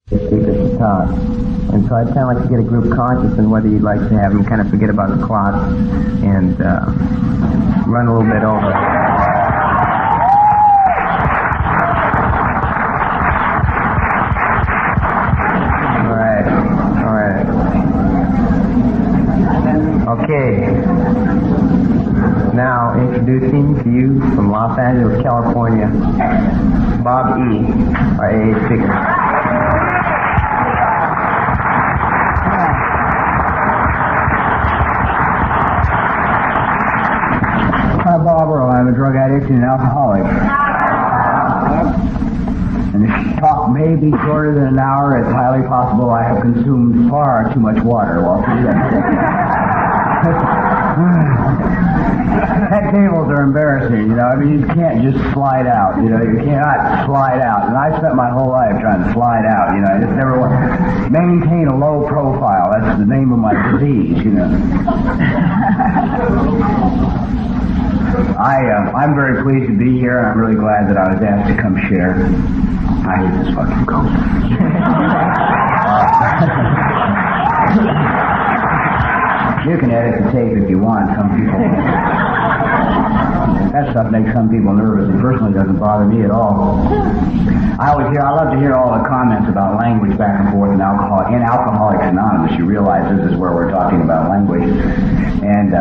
speakers to talk. And so I'd kind of like to get a group conscious in whether you'd like to have them kind of forget about the clock and run a little bit over. Okay. Now introducing to you from Los Angeles, California, Bob E., our AA speaker. Hi, Bob Earl. I'm a drug addict and an alcoholic. And this talk may be shorter than an hour. It's highly possible I have consumed far too much water while presenting. Head tables are embarrassing, you know. I mean, you can't just slide out, you know. You cannot slide out. And I spent my whole life trying to slide out, you know. I just never want to maintain a low profile. That's the name of my disease, you know. I'm very pleased to be here, and I'm really glad that I was asked to come share. I hate this fucking coat. You can edit the tape if you want. Some people... That stuff makes some people nervous. It personally doesn't bother me at all. I love to hear all the comments about language back and forth in Alcoholics Anonymous. You realize this is where we're talking about language. And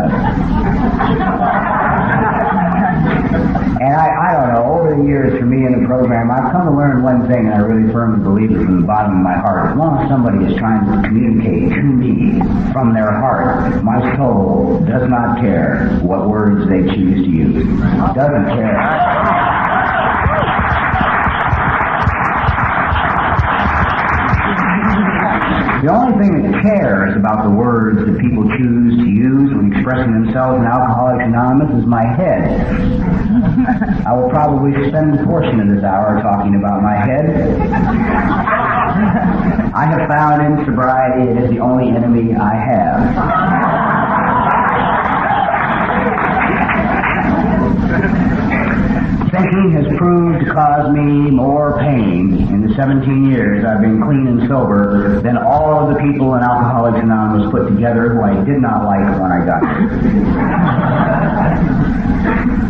I don't know, over the years for me in the program, I've come to learn one thing, and I really firmly believe it from the bottom of my heart. As long as somebody is trying to communicate to me from their heart, my soul does not care what words they choose to use. Doesn't care. The only thing that cares about the words that people choose to use when expressing themselves in Alcoholics Anonymous is my head. I will probably spend a portion of this hour talking about my head. I have found in sobriety it is the only enemy I have. Thinking has proved to cause me more pain in the 17 years I've been clean and sober than all of the people in Alcoholics Anonymous put together who I did not like when I got here.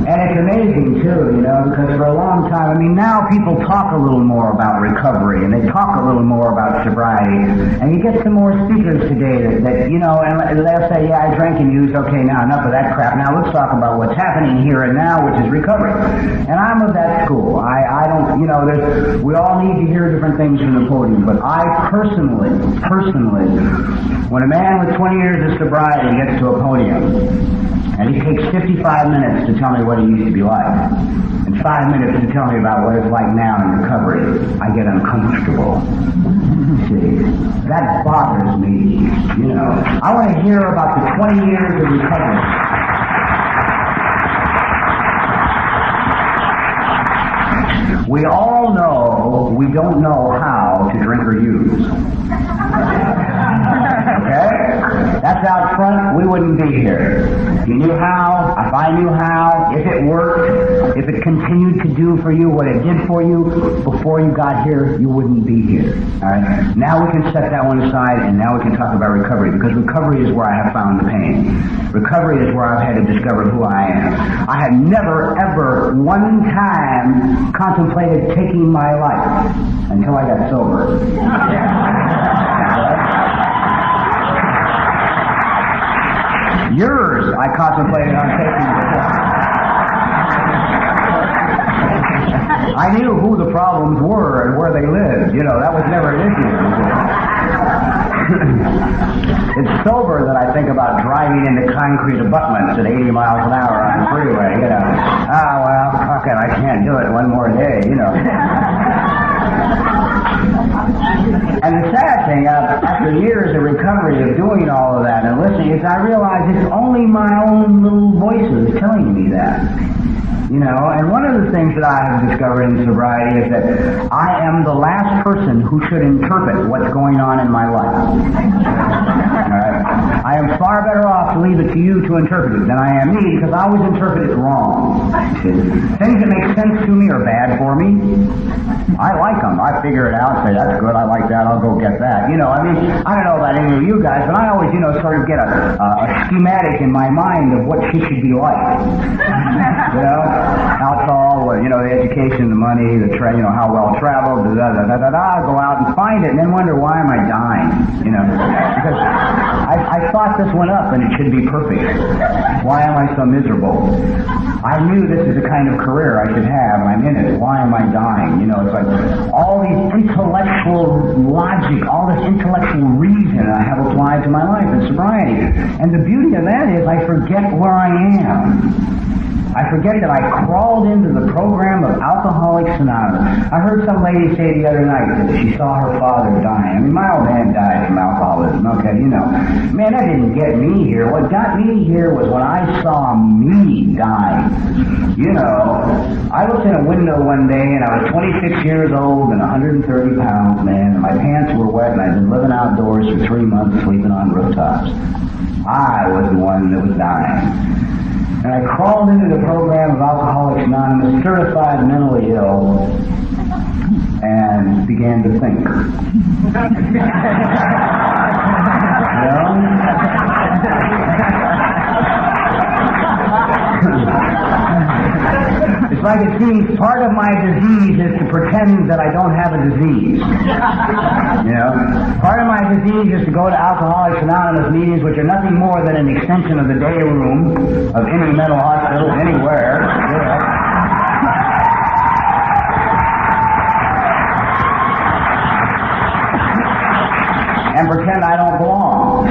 And it's amazing, too, you know, because for a long time, I mean, now people talk a little more about recovery, and they talk a little more about sobriety, and you get some more speakers today that you know, and they'll say, yeah, I drank and used, okay, now enough of that crap, now let's talk about what's happening here and now, which is recovery. And I'm of that school. I don't, you know, we all need to hear different things from the podium, but I personally, when a man with 20 years of sobriety gets to a podium, and he takes 55 minutes to tell me what he used to be like, and 5 minutes to tell me about what it's like now in recovery, I get uncomfortable. See, that bothers me, you know. I want to hear about the 20 years of recovery. We all know we don't know how to drink or use. Okay? That's out front, we wouldn't be here. If you knew how, if I knew how, if it worked, if it continued to do for you what it did for you before you got here, you wouldn't be here. Alright? Now we can set that one aside, and now we can talk about recovery, because recovery is where I have found the pain. Recovery is where I've had to discover who I am. I had never, ever, one time contemplated taking my life until I got sober. Yours, I contemplated on taking before. I knew who the problems were and where they lived. You know, that was never an issue. It's sober that I think about driving into concrete abutments at 80 miles an hour on the freeway, you know. Well, fuck it, I can't do it one more day, you know. And the sad thing, after years of recovery of doing all of that and listening, is I realize it's only my own little voices telling me that. You know, and one of the things that I have discovered in sobriety is that I am the last person who should interpret what's going on in my life. All right? I am far better off to leave it to you to interpret it than I am me, because I always interpret it wrong. Things that make sense to me are bad for me. I like them. I figure it out and say, that's good, I like that, I'll go get that. I don't know about any of you guys, but I always, sort of get a schematic in my mind of what she should be like. How tall, the education, the money, how well traveled, go out and find it, and then wonder, why am I dying? Because I thought this one up and it should be perfect. Why am I so miserable? I knew this is the kind of career I should have, and I'm in it. Why am I dying? It's like all these intellectual logic, all this intellectual reason I have applied to my life in sobriety. And the beauty of that is I forget where I am. I forget that I crawled into the program of Alcoholics Anonymous. I heard some lady say the other night that she saw her father dying. I mean, my old man died from alcoholism. Okay, man, that didn't get me here. What got me here was when I saw me dying. I looked in a window one day and I was 26 years old and 130 pounds, man, and my pants were wet and I'd been living outdoors for 3 months sleeping on rooftops. I was the one that was dying. And I crawled into the program of Alcoholics Anonymous, certified mentally ill, and began to think. It's like it seems part of my disease is to pretend that I don't have a disease. Part of my disease is to go to Alcoholics Anonymous meetings, which are nothing more than an extension of the day room of any mental hospital anywhere. And pretend I don't belong.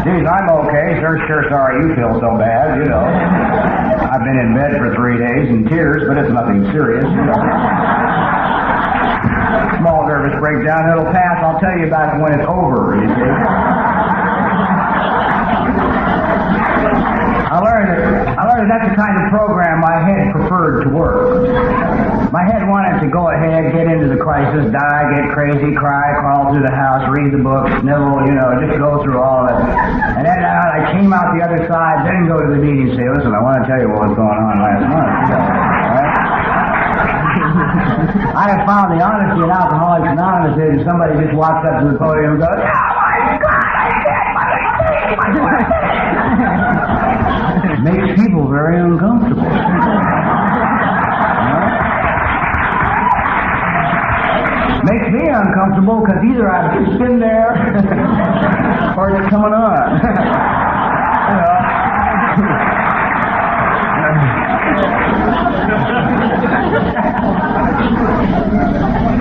Geez, I'm okay. Sure sorry you feel so bad, I've been in bed for 3 days in tears, but it's nothing serious, Small nervous breakdown, it'll pass. I'll tell you about it when it's over, you see. I learned that's the kind of program my head preferred to work. My head wanted to go ahead, get into the crisis, die, get crazy, cry, crawl through the house, read the book, snivel, just go through all of it. And then I came out the other side, then go to the meeting and say, listen, I want to tell you what was going on last month. I have found the honesty in Alcoholics Anonymous is if somebody just walks up to the podium and goes, oh my God, I did my mistake. Makes people very uncomfortable. Makes me uncomfortable because either I've just been there or it's coming on.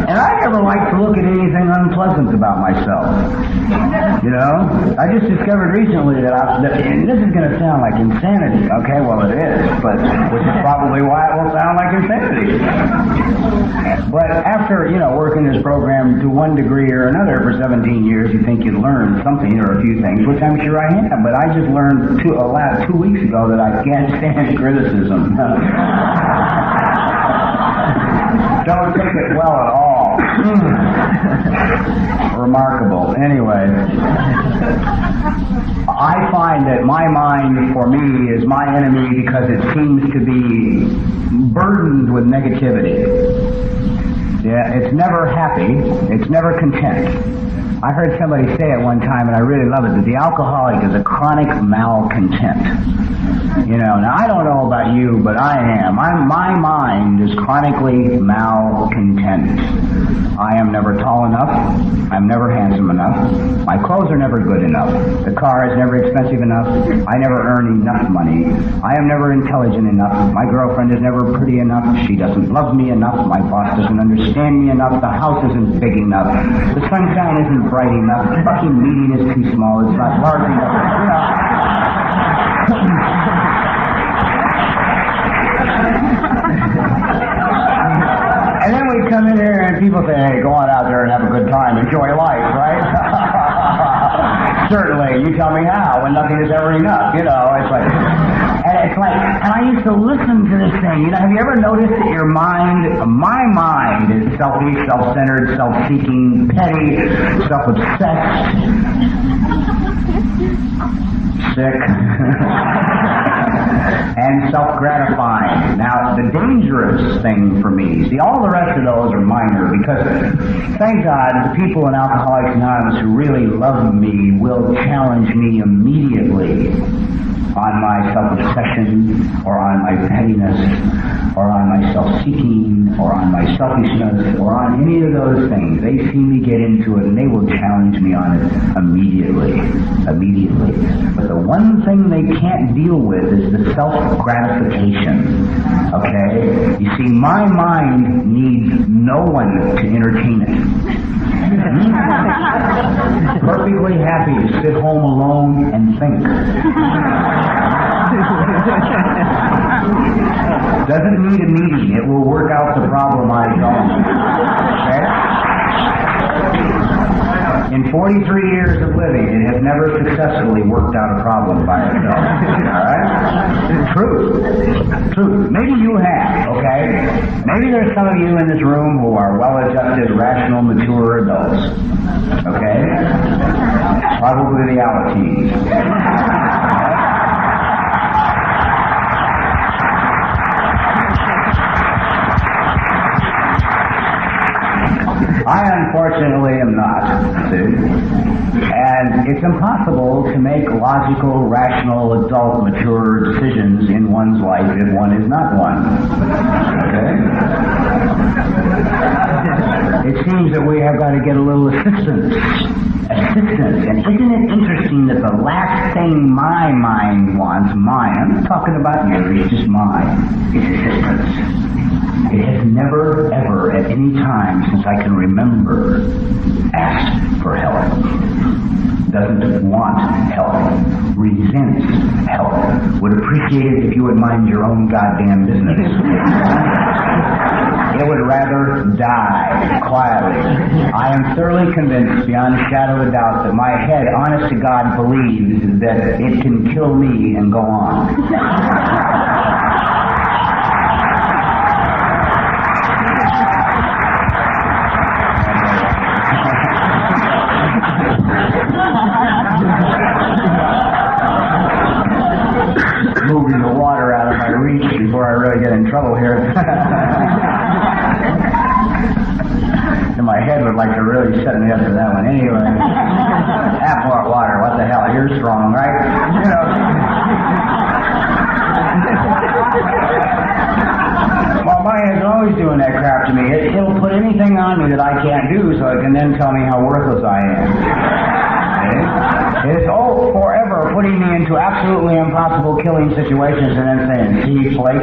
And I never like to look at anything unpleasant about myself. I just discovered recently that and this is going to sound like insanity. Okay, well it is, but which is probably why it will sound like insanity. But after, working this program to one degree or another for 17 years, you think you'd learn something or a few things, which I'm sure I have, but I just learned 2 weeks ago that I can't stand criticism. Don't take it well at all. Remarkable. Anyway, I find that my mind, for me, is my enemy because it seems to be burdened with negativity. Yeah, it's never happy. It's never content. I heard somebody say at one time, and I really love it, that the alcoholic is a chronic malcontent. Now I don't know about you, but I am. My mind is chronically malcontent. I am never tall enough. I'm never handsome enough. My clothes are never good enough. The car is never expensive enough. I never earn enough money. I am never intelligent enough. My girlfriend is never pretty enough. She doesn't love me enough. My boss doesn't understand me enough. The house isn't big enough. The sunshine isn't bright enough. The fucking meeting is too small. It's not large enough. And then we come in here and people say, hey, go on out there and have a good time. Enjoy life, right? Certainly. You tell me how when nothing is ever enough, It's like I used to listen to this thing. You know, have you ever noticed that your mind, my mind, is selfish, self-centered, self-seeking, petty, self-obsessed, sick, and self-gratifying. Now, the dangerous thing for me, see, all the rest of those are minor, because, thank God, the people in Alcoholics Anonymous who really love me will challenge me immediately on my self-obsession, or on my pettiness, or on my self-seeking, or on my selfishness, or on any of those things. They see me get into it, and they will challenge me on it immediately. Immediately. But the one thing they can't deal with is the self-gratification. Okay? You see, my mind needs no one to entertain it. Perfectly happy to sit home alone and think. Doesn't need a meeting. It will work out the problem I don't. Okay? In 43 years of living, it has never successfully worked out a problem by itself. Alright? Truth. Truth. Maybe you have, okay? Maybe there's some of you in this room who are well-adjusted, rational, mature adults. Okay? Probably the Alateens. I unfortunately am not, see? And it's impossible to make logical, rational, adult, mature decisions in one's life if one is not one. Okay? It seems that we have got to get a little assistance. And isn't it interesting that the last thing my mind wants, mine, I'm not talking about yours, it's just mine, is assistance. It has never, ever, at any time since I can remember, asked for help. Doesn't want help. Resents help. Would appreciate it if you would mind your own goddamn business. It would rather die quietly. I am thoroughly convinced, beyond a shadow of a doubt, that my head, honest to God, believes that it can kill me and go on. Moving the water out of my reach before I really get in trouble here. And my head would like to really set me up for that one. Anyway, half more water, what the hell? You're strong, right? You know. Well, my head's always doing that crap to me. It'll put anything on me that I can't do so it can then tell me how worthless I am. Okay? It's forever putting me into absolutely impossible killing situations and then saying, see, Flake,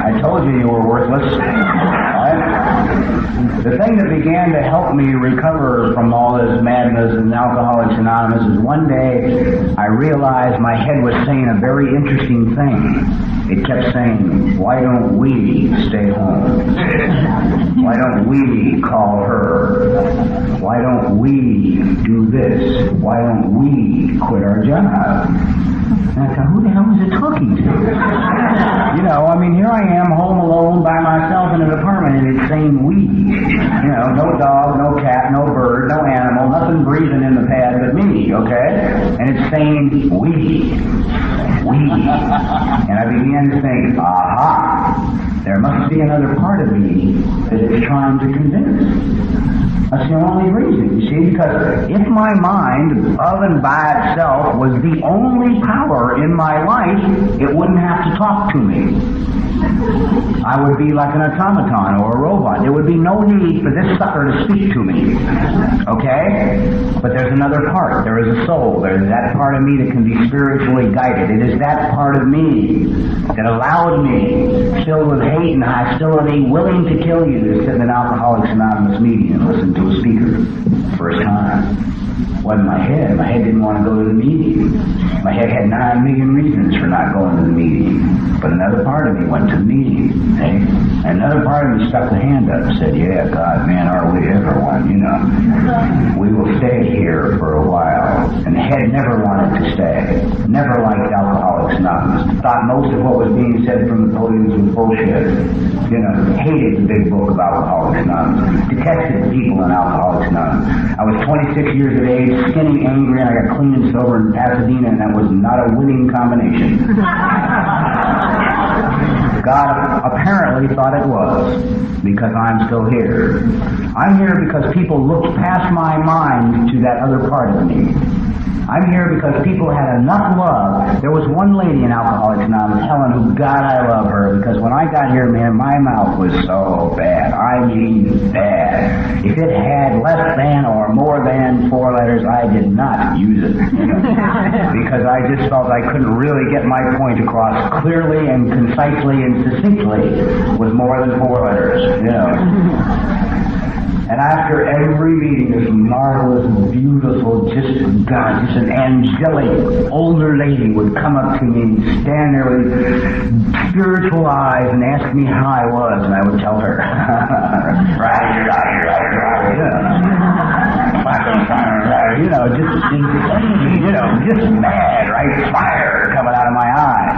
I told you were worthless. Right? The thing that began to help me recover from all this madness in Alcoholics Anonymous is one day I realized my head was saying a very interesting thing. It kept saying, why don't we stay home? Why don't we call her? Why don't we do this? Why don't we quit our job? And I thought, who the hell is it talking to? You know, I mean, here I am home alone by myself in an apartment and it's saying we. You know, no dog, no cat, no bird, no animal, nothing breathing in the pad but me, okay? And it's saying we. We. And I began to think, aha, there must be another part of me that it's trying to convince. That's the only reason, you see, because if my mind, of and by itself, was the only power in my life, it wouldn't have to talk to me. I would be like an automaton or a robot. There would be no need for this sucker to speak to me. Okay? But there's another part. There is a soul. There is that part of me that can be spiritually guided. It is that part of me that allowed me, filled with hate and hostility, willing to kill you, to sit in an Alcoholics Anonymous meeting and listen to a speaker. First time. Wasn't my head. My head didn't want to go to the meeting. My head had 9 million reasons for not going to the meeting. But another part of me went to the meeting, eh? And another part of me stuck the hand up and said, yeah, God, man, are we ever one, you know? We will stay here for a while. And the head never wanted to stay. Never liked Alcoholics Anonymous. Thought most of what was being said from the podiums was bullshit. You know, hated the big book of Alcoholics Anonymous. Detested people in Alcoholics Anonymous. I was 26 years of age, skinny, angry, and I got clean and sober in Pasadena, and that was not a winning combination. God apparently thought it was, because I'm still here. I'm here because people looked past my mind to that other part of me. I'm here because people had enough love. There was one lady in Alcoholics Anonymous, Helen, who, God, I love her, because when I got here, man, my mouth was so bad. I mean bad. If it had less than or more than 4 letters, I did not use it. You know, because I just felt I couldn't really get my point across clearly and concisely and succinctly with more than 4 letters, you know. And after every meeting, this marvelous, beautiful, just an angelic older lady would come up to me and stand there with spiritual eyes and ask me how I was, and I would tell her, right, you know, just insane, you know, just mad, right? Fire coming out of my eyes.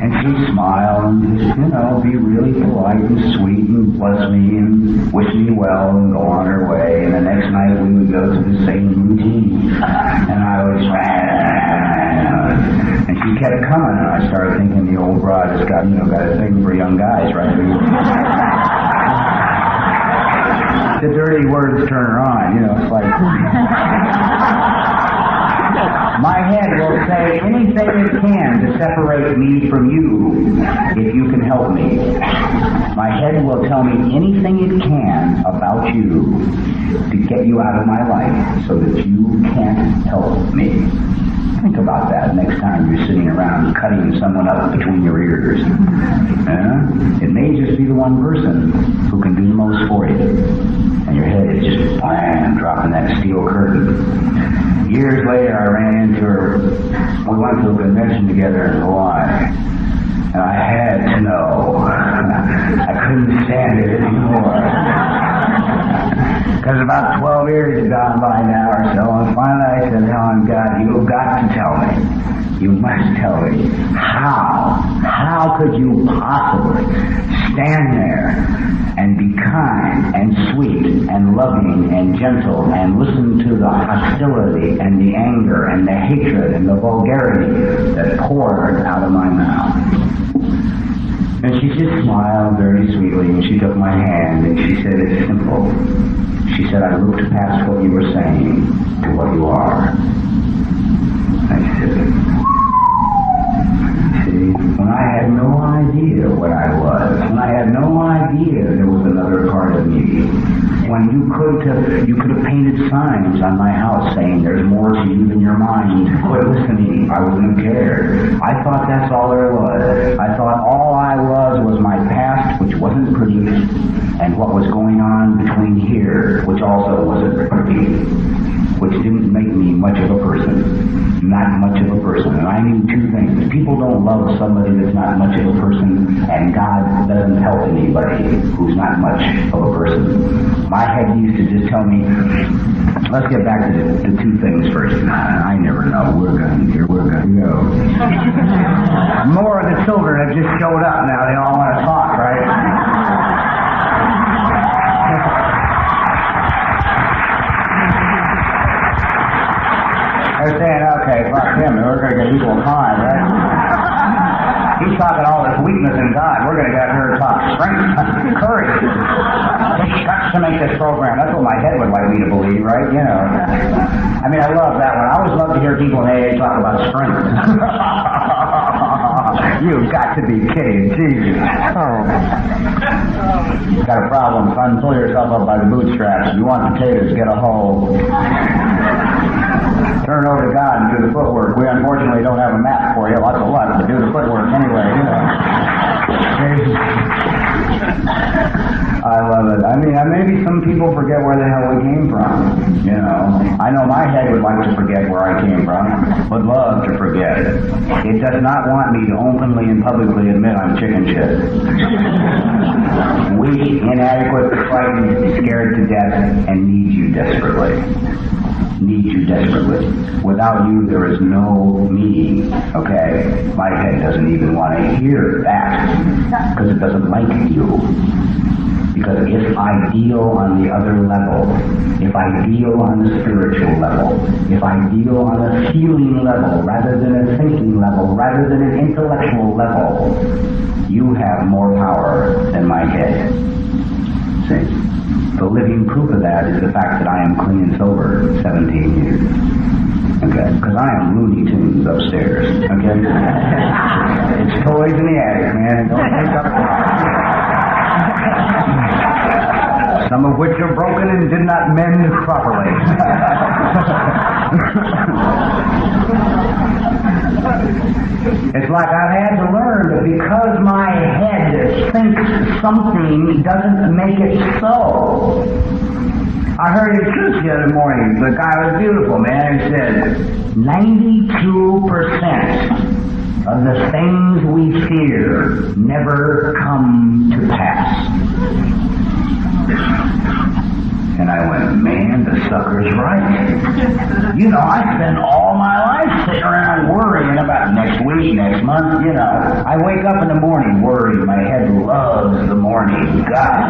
And she'd smile and just, you know, be really polite and sweet and bless me and wish me well and go on her way. And the next night we would go through the same routine. And I was, and she kept coming, and I started thinking the old broad has got, you know, got a thing for young guys, right? The dirty words turn her on, you know, it's like... My head will say anything it can to separate me from you if you can help me. My head will tell me anything it can about you to get you out of my life so that you can't help me. Think about that next time you're sitting around cutting someone up between your ears. It may just be the one person who can do the most for you. And your head is just blam, dropping that steel curtain. Years later, I ran into her. We went to a convention together in Hawaii. And I had to know. I couldn't stand it anymore. Because about 12 years had gone by now or so, and finally I said, Helen, God, you've got to tell me. You must tell me. How could you possibly stand there and be kind and sweet and loving and gentle and listen to the hostility and the anger and the hatred and the vulgarity that poured out of my mouth? And she just smiled very sweetly, and she took my hand, and she said, it's simple. She said, I looked past what you were saying to what you are. I said, see, when I had no idea what I was, when I had no idea there was another part of me, when you could have painted signs on my house saying there's more to you than your mind, quit listening, I wouldn't have cared. I thought that's all there was. I thought all I was my past, which wasn't pretty, and what was going on between here, which also wasn't pretty, which didn't make me much of a person. Not much of a person. And I knew 2 things. People don't love somebody that's not much of a person, and God doesn't help anybody who's not much of a person. My head used to just tell me, let's get back to the 2 things first. I never know. We're going to go. More of the children have just showed up now. They all want to talk, right? They're saying, okay, fuck him, we're going to get equal time, right? He's talking all this weakness in God. We're going to get her to talk strength, courage. It guts to make this program. That's what my head would like me to believe, right? You know. I mean, I love that one. I always love to hear people in AA talk about strength. You've got to be kidding, Jesus. Oh. Got a problem, son. Pull yourself up by the bootstraps. If you want potatoes, get a hoe. Turn over to God and do the footwork. We unfortunately don't have a map for you. Lots of luck, but do the footwork anyway, you know. I love it. I mean, maybe some people forget where the hell we came from, you know. I know my head would like to forget where I came from, would love to forget. It does not want me to openly and publicly admit I'm chicken shit. Weak, inadequate, frightened, scared to death, and need you desperately. Need you desperately. Without you, there is no me. Okay? My head doesn't even want to hear that because it doesn't like you. Because if I deal on the other level, if I deal on the spiritual level, if I deal on a feeling level rather than a thinking level, rather than an intellectual level, you have more power than my head. See? The living proof of that is the fact that I am clean and sober 17 years. Okay? Because I am Looney Tunes upstairs. Okay? It's toys in the attic, man. Don't think up. Some of which are broken and did not mend properly. It's like I've had to learn that because my head thinks something doesn't make it so. I heard his truth the other morning. The guy was beautiful, man. He said, 92% of the things we fear never come to pass. And I went, man, the sucker's right. You know, I spend all my life sitting around worrying about next week, next month, you know. I wake up in the morning worried. My head loves the morning. God.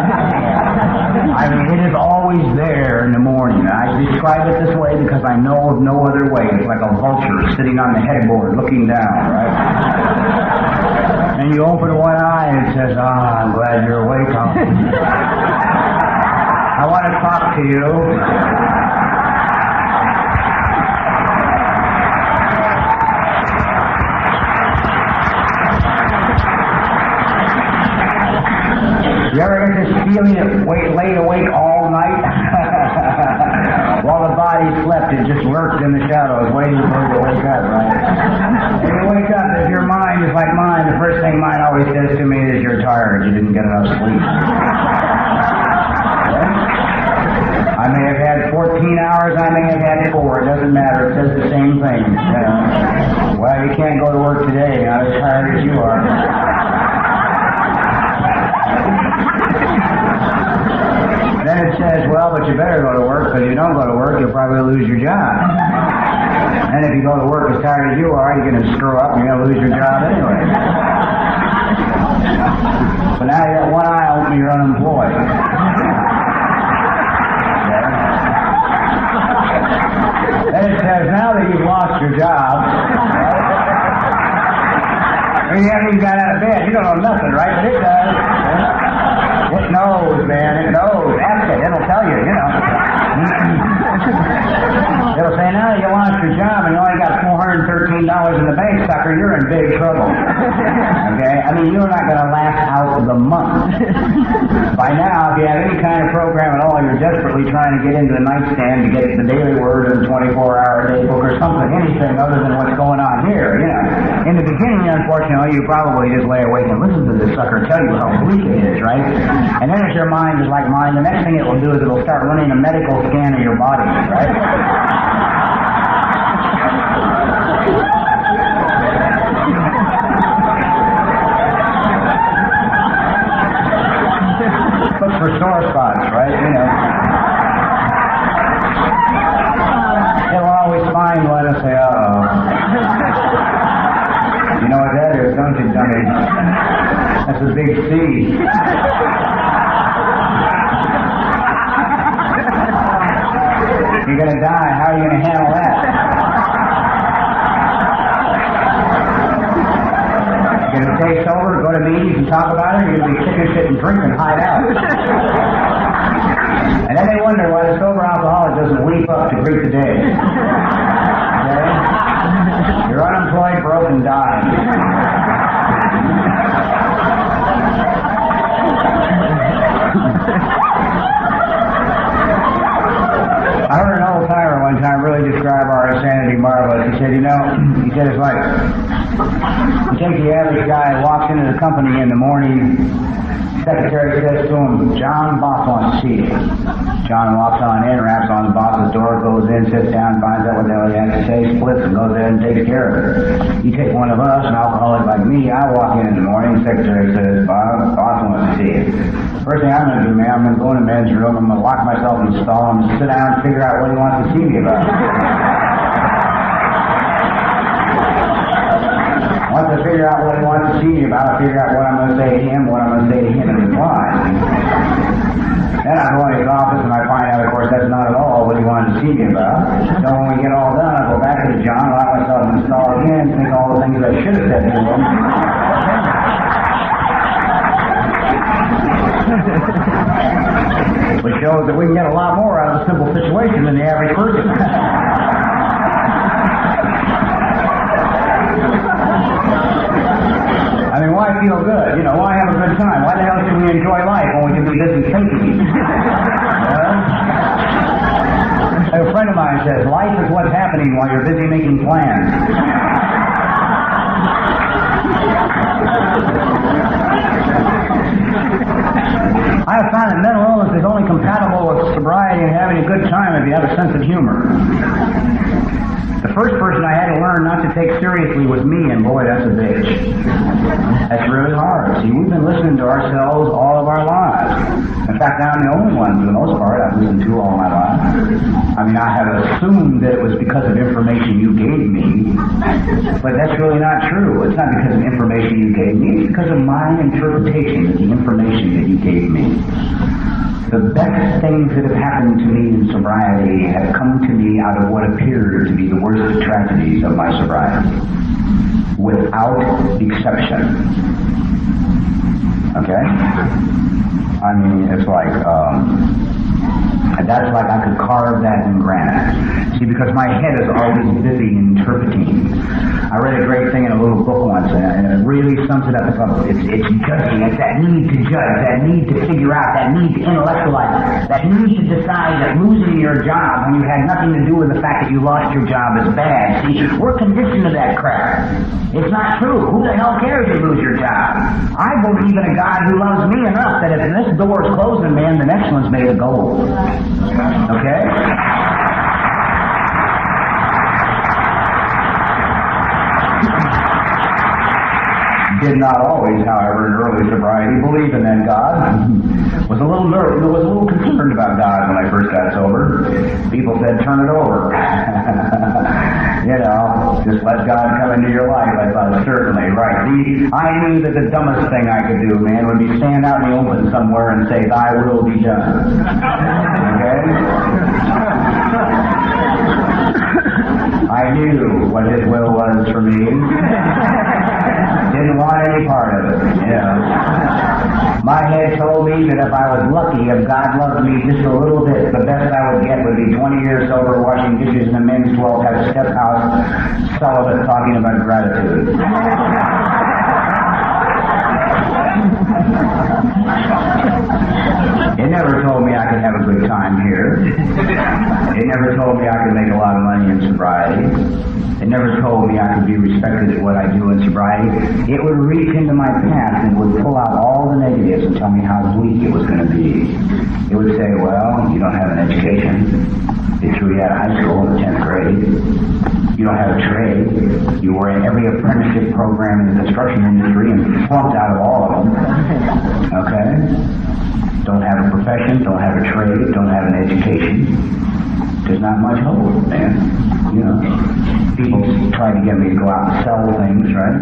I mean, it is always there in the morning. I describe it this way because I know of no other way. It's like a vulture sitting on the headboard looking down, right? And you open one eye and it says, I'm glad you're awake. I want to talk to you. You ever get this feeling of laid awake all night? While the body slept, it just lurked in the shadows, waiting for you to wake up, right? And you wake up, if your mind is like mine, the first thing mine always says to me is, you're tired, you didn't get enough sleep. I may have had 14 hours, I may have had 4, it doesn't matter, it says the same thing. You know? Well, you can't go to work today, not as tired as you are. Then it says, well, but you better go to work, because if you don't go to work, you'll probably lose your job. And if you go to work as tired as you are, you're going to screw up and you're going to lose your job anyway. So now you got one eye open, you're unemployed. Then it says, now that you've lost your job, right? You haven't even got out of bed. You don't know nothing, right? But it does. It knows, man. It knows. Ask it. It'll tell you, you know. It'll say, now that you lost your job and you only got $413 in the bank, sucker, you're in big trouble. Okay? I mean, you're not going to last out the month. By now, if you have any kind of program at all, you're desperately trying to get into the nightstand to get the Daily Word or the 24-hour-a-day book or something, anything other than what's going on here, you know. In the beginning, unfortunately, you probably just lay awake and listen to this sucker tell you how bleak it is, right? And then if your mind is like mine, the next thing it will do is it will start running a medical scan of your body, right? Look for sore spots, right? You know. It'll always find one and say, uh-oh. You know what that is, don't you, dummy? That's a big C. You're going to die. How are you going to handle that? You're going to stay sober, go to meetings and talk about it, or you're going to be sick and shit and drink and hide out. And then they wonder why the sober alcoholic doesn't leap up to greet the day. Okay? You're unemployed, broke, and dying. I heard an old timer one time really describe our insanity marvelous. He said, you know, it's like, you take the average guy walks into the company in the morning. Secretary says to him, "John, boss wants to see you." John walks on in, raps on the boss's door, goes in, sits down, finds out what the hell he has to say, splits, and goes in and takes care of it. You take one of us, an alcoholic like me, I walk in the morning, secretary says, "Boss wants to see you." First thing I'm going to do, man, I'm going to go in the men's room, I'm going to lock myself in the stall, I'm going to sit down and figure out what he wants to see me about. Once I figure out what he wants to see me about, I figure out what I'm going to say to him, what I'm going to say to him in reply. Then I go in his office and I find out, of course, that's not at all what he wanted to see me about. So when we get all done, I go back to John, lock myself in the stall again, think all the things I should have said to him. Which shows that we can get a lot more out of a simple situation than the average person. I mean, why feel good? You know, why have a good time? Why the hell should we enjoy life when we can be busy thinking? A friend of mine says, life is what's happening while you're busy making plans. I have found that mental illness is only compatible with sobriety and having a good time if you have a sense of humor. The first person I had to learn not to take seriously was me, and boy, that's a bitch. That's really hard. See, we've been listening to ourselves all of our lives. In fact, I'm the only one, for the most part, I've listened to all my life. I mean, I have assumed that it was because of information you gave me, but that's really not true. It's not because of information you gave me, it's because of my interpretation of the information that you gave me. The best things that have happened to me in sobriety have come to me out of what appeared to be the worst tragedies of my sobriety, without exception. Okay? I mean, it's like, that's like I could carve that in granite. See, because my head is always busy interpreting. I read a great thing in a little book once, and it really sums it up. It's judging. It's that need to judge, that need to figure out, that need to intellectualize, that need to decide that losing your job when you had nothing to do with the fact that you lost your job is bad. See, we're conditioned to that crap. It's not true. Who the hell cares if you lose your job? I believe in a God who loves me enough that if this door is closing, man, the next one's made of gold. Okay? Did not always, however, in early sobriety, believe in that God. Was a little concerned about God when I first got sober. People said, turn it over. You know, just let God come into your life. I thought, certainly, right. I knew that the dumbest thing I could do, man, would be stand out in the open somewhere and say, thy will be done. Okay? I knew what his will was for me. Didn't want any part of it, you know. My head told me that if I was lucky, if God loved me just a little bit, the best I would get would be 20 years sober, washing dishes in a men's 12-house step house, celibate, talking about gratitude. It never told me I could have a good time here. It never told me I could make a lot of money in sobriety. It never told me I could be respected at what I do in sobriety. It would reach into my past and would pull out all the negatives and tell me how bleak it was going to be. It would say, well, you don't have an education. They threw you out of high school in the 10th grade. You don't have a trade. You were in every apprenticeship program in the construction industry and flunked out of all of them. Okay? Don't have a profession, don't have a trade, don't have an education. There's not much hope, man. You know, people try to get me to go out and sell things, right?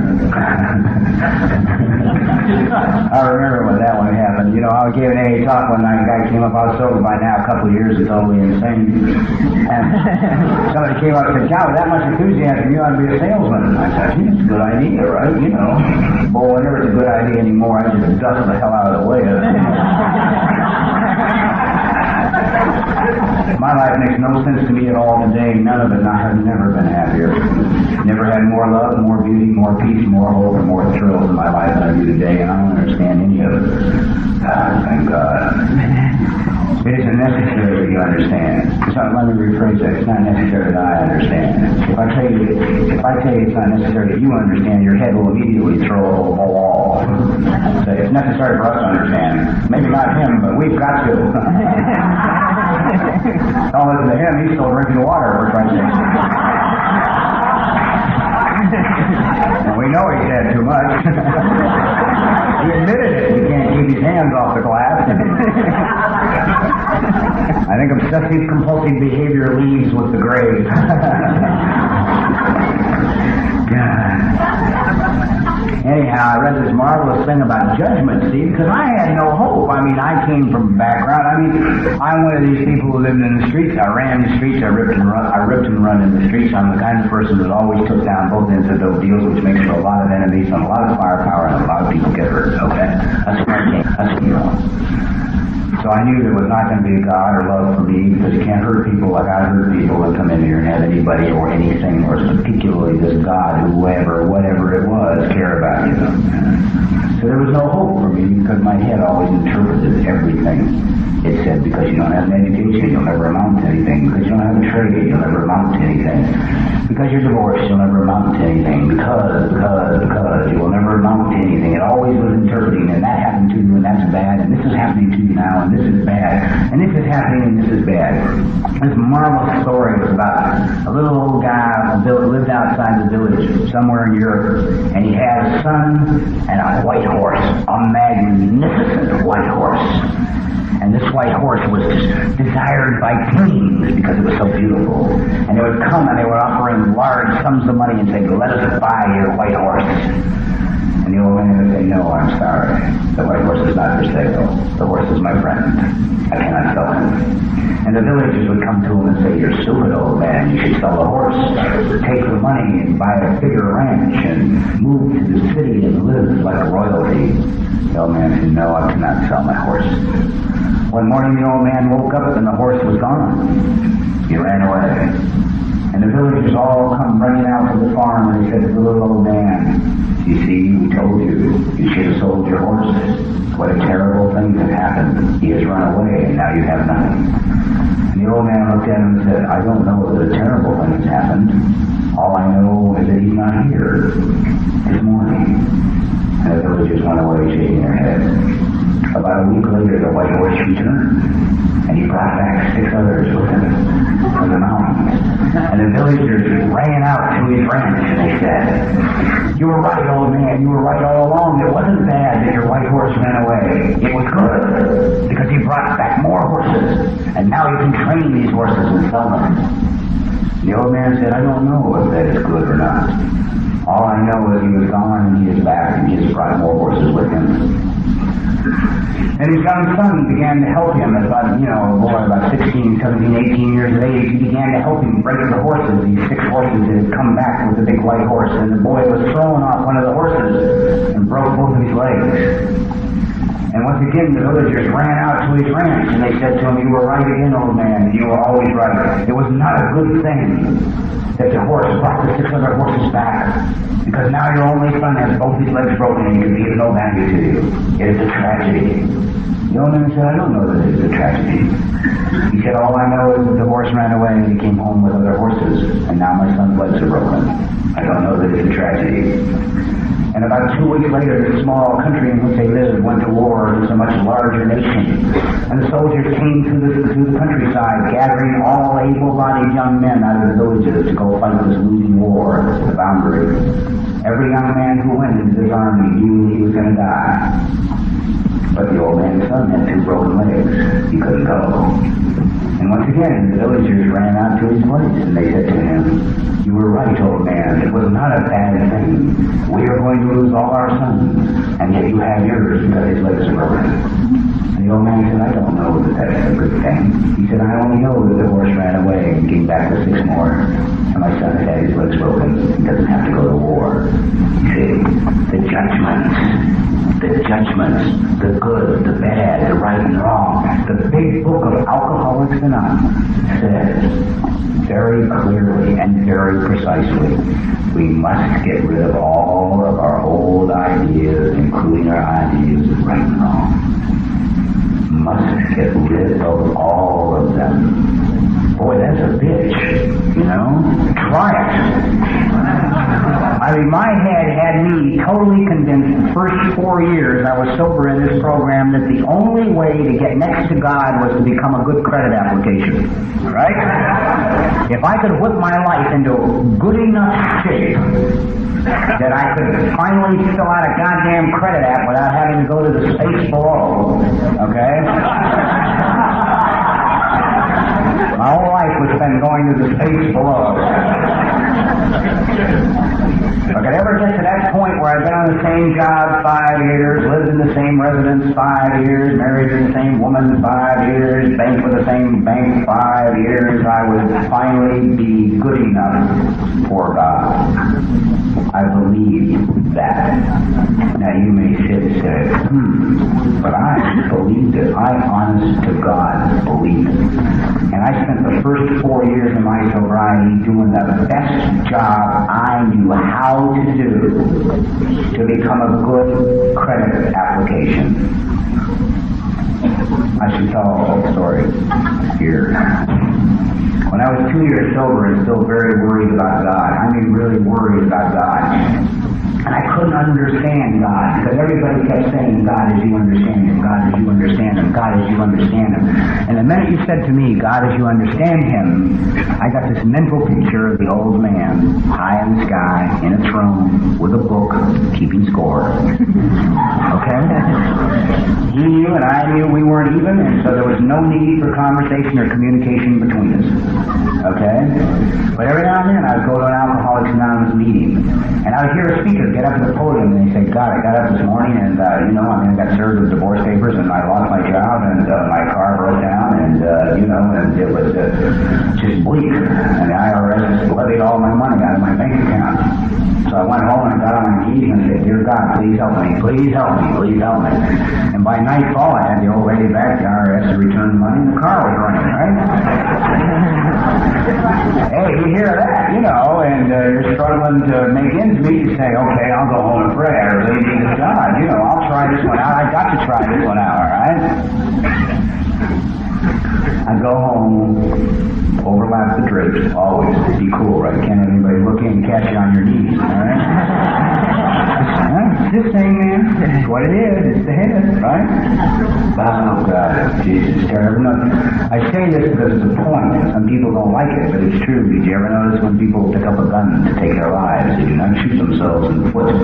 I remember when that one happened. You know, I gave an AA talk one night, a guy came up, I was sober by now, a couple of years, and totally insane. And somebody came up and said, "John, with that much enthusiasm, you ought to be a salesman." I said, "It's a good idea, right? You know." Well, whenever it's a good idea anymore, I just dust the hell out of the way of it. My life makes no sense to me at all today. None of it, and I have never been happier. Never had more love, more beauty, more peace, more hope, and more thrills in my life than I do today, and I don't understand any of it. Thank God. It is a necessary understand. Let me rephrase that. It's not necessary that I understand. If I tell you it's not necessary that you understand, your head will immediately throw over the wall. So it's necessary for us to understand. Maybe not him, but we've got to. Don't listen to him. He's still drinking water. We're trying to. And we know he's had too much. He admitted it. He can't keep his hands off the glass. I think obsessive compulsive behavior leaves with the grave. Anyhow, I read this marvelous thing about judgment, see, because I had no hope. I mean, I came from a background. I mean, I'm one of these people who lived in the streets. I ran the streets. I ripped and run in the streets. I'm the kind of person that always took down both ends of those deals, which makes for a lot of enemies and a lot of firepower, and a lot of people get hurt. Okay, that's where I came. That's what you know. So I knew there was not going to be a God or love for me, because you can't hurt people like I hurt people and come in here and have anybody or anything, or particularly this God, whoever, whatever it was, care about you. So there was no hope for me, because my head always interpreted everything. It said, because you don't have an education, you'll never amount to anything. Because you don't have a trade, you'll never amount to anything. Because you're divorced, you'll never amount to anything. Because, you will never amount to anything. It always was interpreting, and that happened to you, and that's bad, and this is happening to you now, and this is bad, and this is happening, and this is bad. This marvelous story was about a little old guy who lived outside the village somewhere in Europe, and he had a son and a white horse, a magnificent white horse. And this white horse was desired by kings because it was so beautiful. And they would come and they were offering large sums of money and say, let us buy your white horse. And the old man would say, no, I'm sorry. The white horse is not for sale. The horse is my friend. I cannot sell him. And the villagers would come to him and say, you're stupid, old man. You should sell the horse. Take the money and buy a bigger ranch and move to the city and live like royalty. The old man said, no, I cannot sell my horse. One morning the old man woke up and the horse was gone. He ran away. And the villagers all come running out to the farm and they said to the little old man, you see, we told you, you should have sold your horse. What a terrible thing has happened. He has run away and now you have nothing. And the old man looked at him and said, I don't know that a terrible thing has happened. All I know is that he's not here this morning. And the villagers went away shaking their heads. About a week later, the white horse returned, and he brought back 6 others with him from the mountains. And the villagers ran out to his ranch, and they said, you were right, old man, you were right all along. It wasn't bad that your white horse ran away. It was good, because he brought back more horses, and now you can train these horses and sell them. The old man said, I don't know if that is good or not. All I know is he was gone, and he is back, and he has brought more horses with him. And his young son began to help him at about, about 16, 17, 18 years of age. He began to help him break the horses, these 6 horses that had come back with the big white horse. And the boy was thrown off one of the horses and broke both of his legs. And once again, the villagers ran out to his ranch, and they said to him, you were right again, old man. You were always right. It was not a good thing that the horse brought the 6 other horses back, because now your only son has both his legs broken and he can be of no value to you. It is a tragedy. The old man said, I don't know that it is a tragedy. He said, all I know is that the horse ran away and he came home with other horses, and now my son's legs are broken. I don't know that it's a tragedy. And about 2 weeks later, the small country in which they lived went to war against a much larger nation. And the soldiers came through the countryside, gathering all able-bodied young men out of the villages to go fight this losing war at the boundary. Every young man who went into this army knew he was going to die. But the old man's son had 2 broken legs. He couldn't go. And once again, the villagers ran out to his place, and they said to him, you were right, old man. It was not a bad thing. We are going to lose all our sons, and yet you have yours because his legs are broken. And the old man said, I don't know that that's a good thing. He said, I only know that the horse ran away and came back with 6 more. And my son has had his legs broken. He doesn't have to go to war. You see, the judgments, the good, the bad, the right and wrong. The big book of Alcoholics Anonymous says very clearly and very precisely, we must get rid of all of our old ideas, including our ideas of right and wrong. must get rid of all of them. Boy, that's a bitch, you know? Try it. I mean, my head had me totally convinced the first 4 years I was sober in this program that the only way to get next to God was to become a good credit application. Right? If I could whip my life into good enough shape that I could finally fill out a goddamn credit app without having to go to the space below, okay? My whole life was spent going to the space below. If I could ever get to that point where I've been on the same job 5 years, lived in the same residence 5 years, married to the same woman 5 years, banked with the same bank 5 years, I would finally be good enough for God. I believe that. Now you may sit and say, but I believed it. I, honest to God, believed it. And I spent the first 4 years of my sobriety doing the best job I knew how to do to become a good credit application. I should tell a whole story here. When I was 2 years sober and still very worried about God, I mean really worried about God, and I couldn't understand God, because everybody kept saying, God as you understand Him, God as you understand Him, God as you understand Him. And the minute you said to me, God as you understand Him, I got this mental picture of the old man, high in the sky, in a throne, with a book, keeping score. Okay? He knew and I knew we weren't even, and so there was no need for conversation or communication between us. Okay? But every now and then I would go to an Alcoholics Anonymous meeting, and I would hear a speaker get up at the podium and they say, God, I got up this morning and, I got served with divorce papers and I lost my job and my car broke down and, and it was just bleak. And the IRS levied all my money out of my bank account. So I went home and I got on my knees and I said, Dear God, please help me, please help me, please help me. And by nightfall I had the old lady back, the IRS to return the money, and the car was running, right? Hey, you hear that, and you're struggling to make ends meet, you say, okay, I'll go home and pray, I really need this God, I'll try this one out, I got to try this one out, alright? I go home, overlap the drapes, always, be cool, right? Can't have anybody look in and catch you on your knees, alright? It's this thing, man, it's what it is, it's the head, right? Oh, God, Jesus, terrible. I say this because it's a point. Some people don't like it, but it's true. Did you ever notice when people pick up a gun to take their lives, they do not shoot themselves in the foot?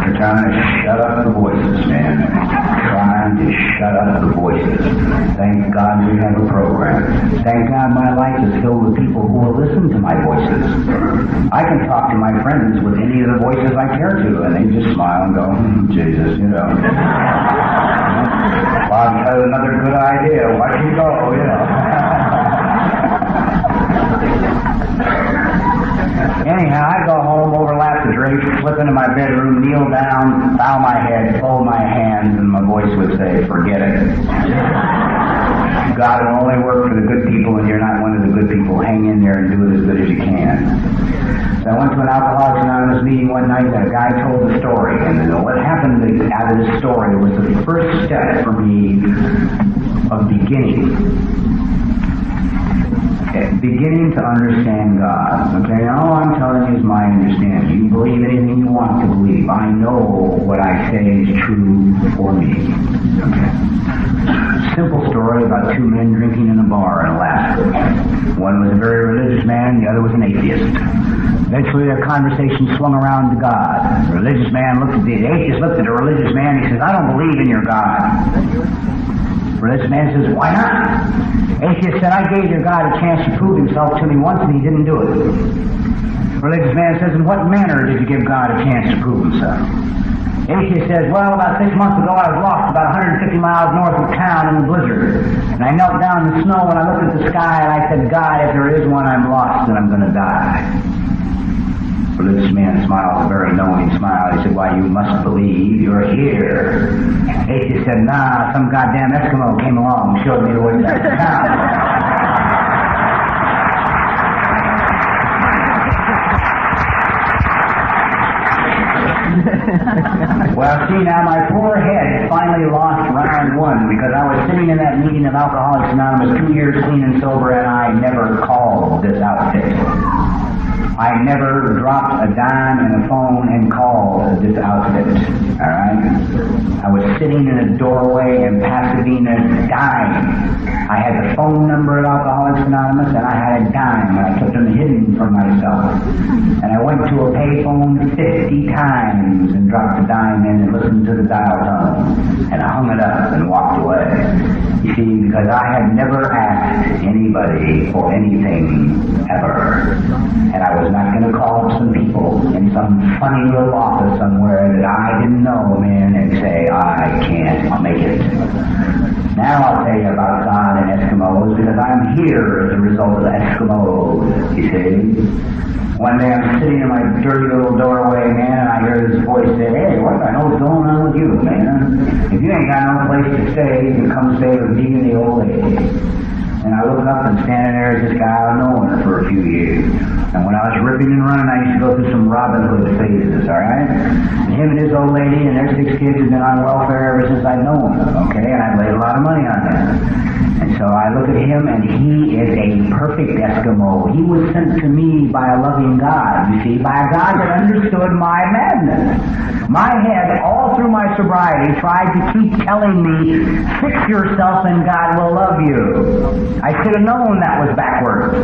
They're trying to shut up the voices, man. Trying to shut up the voices. Thank God we have a program. Thank God my life is filled with people who will listen to my voices. I can talk to my friends with any of the voices I care to, and they just smile and go, Jesus, Bob has another good idea. Watch him go, Anyhow, I go home, overlap the drapes, slip into my bedroom, kneel down, bow my head, fold my hands, and my voice would say, forget it. God will only work for the good people, and you're not one of the good people. Hang in there and do it as good as you can. So I went to an Alcoholics Anonymous meeting one night, and a guy told the story. And what happened out of this story was the first step for me of beginning to understand God. Okay, all I'm telling you is my understanding. You can believe anything you want to believe. I know what I say is true for me. Okay. Simple story about two men drinking in a bar in Alaska. One was a very religious man, the other was an atheist. Eventually their conversation swung around to God. The atheist looked at the religious man, he says, I don't believe in your God. Religious man says, why not? Atheist said, I gave your God a chance to prove himself to me once and he didn't do it. Religious man says, in what manner did you give God a chance to prove himself? Atheist says, well, about 6 months ago I was lost about 150 miles north of town in a blizzard. And I knelt down in the snow and I looked at the sky and I said, God, if there is one, I'm lost and I'm going to die. Religious man smiled a very knowing smile. He said, why, you must believe you're here. Atheist said, nah, some goddamn Eskimo came along and showed me the way back to town. see now, my poor head finally lost round one because I was sitting in that meeting of Alcoholics Anonymous 2 years clean and sober, and I never called this outfit. I never dropped a dime in a phone and called this outfit. Alright? I was sitting in a doorway in Pasadena dying. I had the phone number of Alcoholics Anonymous and I had a dime and I kept them hidden from myself. And I went to a payphone 50 times and dropped a dime in and listened to the dial tone. And I hung it up and walked away. You see, because I had never asked anybody for anything ever. And I was not going to call up some people in some funny little office somewhere that I didn't know, man, and say, I can't make it. Now I'll tell you about God and Eskimos, because I'm here as a result of Eskimos, you see. One day I'm sitting in my dirty little doorway, man, and I hear this voice say, hey, what the hell's going on with you, man? If you ain't got no place to stay, you can come stay with me and the old lady. And I look up and standing there is this guy I've known for a few years. And when I was ripping and running, I used to go through some Robin Hood phases, alright? And him and his old lady and their 6 kids have been on welfare ever since I've known them, okay? And I've laid a lot of money on them. And so I look at him and he is a perfect Eskimo. He was sent to me by a loving God, you see, by a God that understood my madness. My head, all through my sobriety, tried to keep telling me, fix yourself and God will love you. I should have known that was backwards.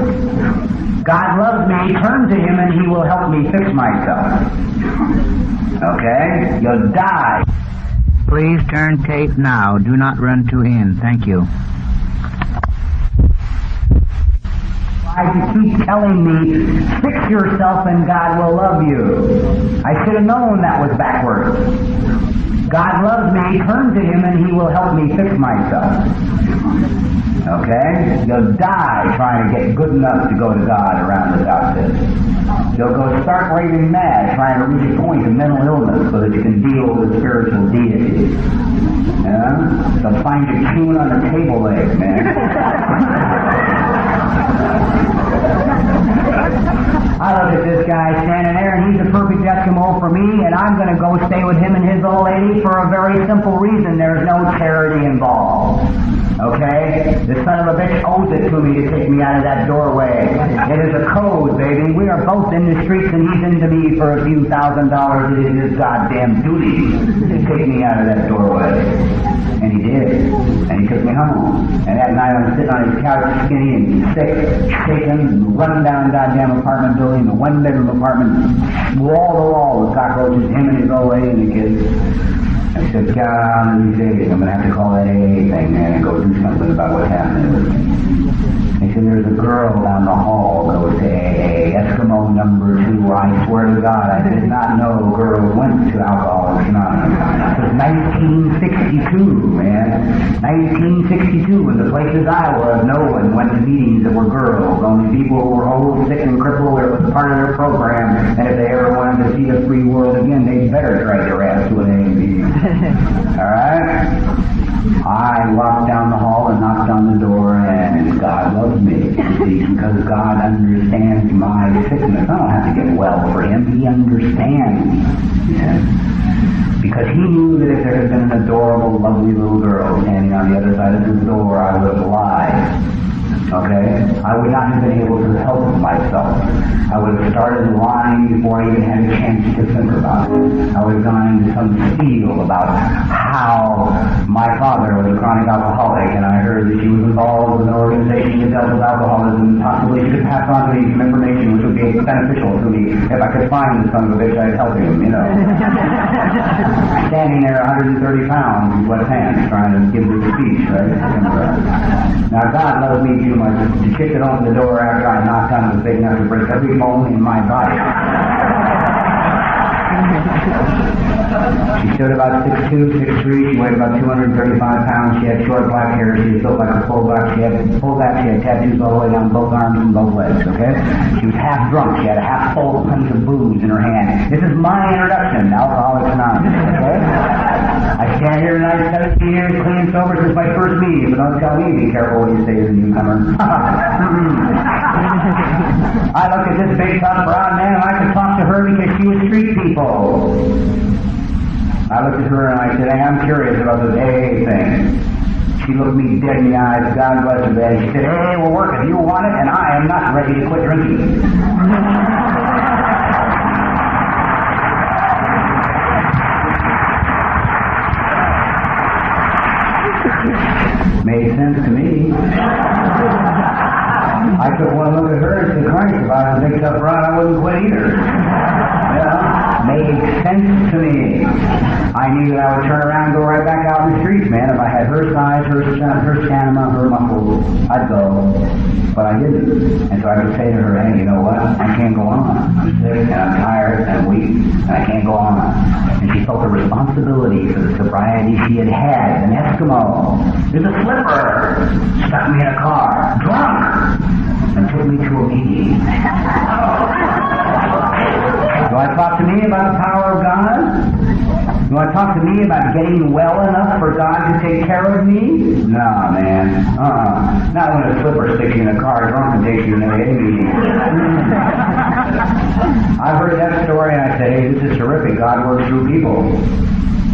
God loves me, turn to Him and He will help me fix myself. Okay? You'll die. Please turn tape now. Do not run to end. Thank you. Tried to keep telling me, fix yourself and God will love you. I should have known that was backwards. God loves me, turn to Him and He will help me fix myself. Okay? You'll die trying to get good enough to go to God around this outfit. You'll go stark raving mad trying to reach a point of mental illness so that you can deal with spiritual deity. Yeah? They'll find you chewing on the table leg, man. I look at this guy standing there, and he's a perfect Eskimo for me, and I'm going to go stay with him and his old lady for a very simple reason. There's no charity involved. Okay? The son of a bitch owes it to me to take me out of that doorway. It is a code, baby. We are both in the streets, and he's into me for a few $1,000s. It is his goddamn duty to take me out of that doorway. And he did. And he took me home. And that night I was sitting on his couch, skinny and sick, shaking, running down a goddamn apartment building, a one-bedroom apartment, wall to wall with cockroaches, him and his old lady and the kids. I said, God, these days, I'm going to have to call that AA thing, man, and go do something about what's happening with me. They said, there's a girl down the hall goes to AA, Eskimo number 2. I swear to God, I did not know girls went to Alcoholics Anonymous. It was 1962, man. 1962, in the places I was, no one went to meetings that were girls. Only people who were old, sick, and crippled, it was part of their program. And if they ever wanted to see the free world again, they'd better drag their ass to an AA meeting. Alright? I walked down the hall and knocked on the door, and God loves me. See, because God understands my sickness. I don't have to get well for Him. He understands. Yeah. Because He knew that if there had been an adorable, lovely little girl standing on the other side of the door, I would have lied. Okay? I would not have been able to help myself. I would have started lying before I even had a chance to think about it. I would have gone into some spiel about how my father was a chronic alcoholic, and I heard that she was involved with an organization that dealt with alcoholism, and possibly she could pass on to me some information which would be beneficial to me. If I could find the son of a bitch, I'd help him, you know. Standing there 130 pounds with wet hands trying to give this speech, right? Now, God loves me too much to kick it open the door after I knocked on it was big enough to break every bone in my body. She stood about 6'2", 6'3", she weighed about 235 pounds, she had short black hair, she was built like a fullback, she had tattoos all the way down both arms and both legs, okay? She was half drunk, she had a half full punch of booze in her hand. This is my introduction to Alcoholics Anonymous, okay? I stand here tonight, 17 years, clean and sober since my first meeting, but don't tell me, be careful what you say to the newcomer. I look at this big, tough, brown man, and I could talk to her because she was street people. I looked at her and I said, hey, I'm curious about this AA thing. She looked me dead in the eyes, God bless her, and she said, hey, will work if you want it, and I am not ready to quit drinking. Made sense to me. I took one look at her and said, Christ, if I was a big tough rod, I wouldn't quit either. Made sense to me. I knew that I would turn around and go right back out in the streets, man. If I had her size, her stamina, her muscles, I'd go. But I didn't. And so I could say to her, hey, you know what? I can't go on. I'm sick and I'm tired and I'm weak and I can't go on. And she felt a responsibility for the sobriety she had had. An Eskimo. There's a slipper. Stuck me in a car. Drunk. And took me to a meeting. Do I talk to me about the power of God? Do I talk to me about getting well enough for God to take care of me? Nah, man. Not when a slipper sticks you in a car drunk and takes you to an AA meeting. I heard that story and I said, hey, this is terrific. God works through people.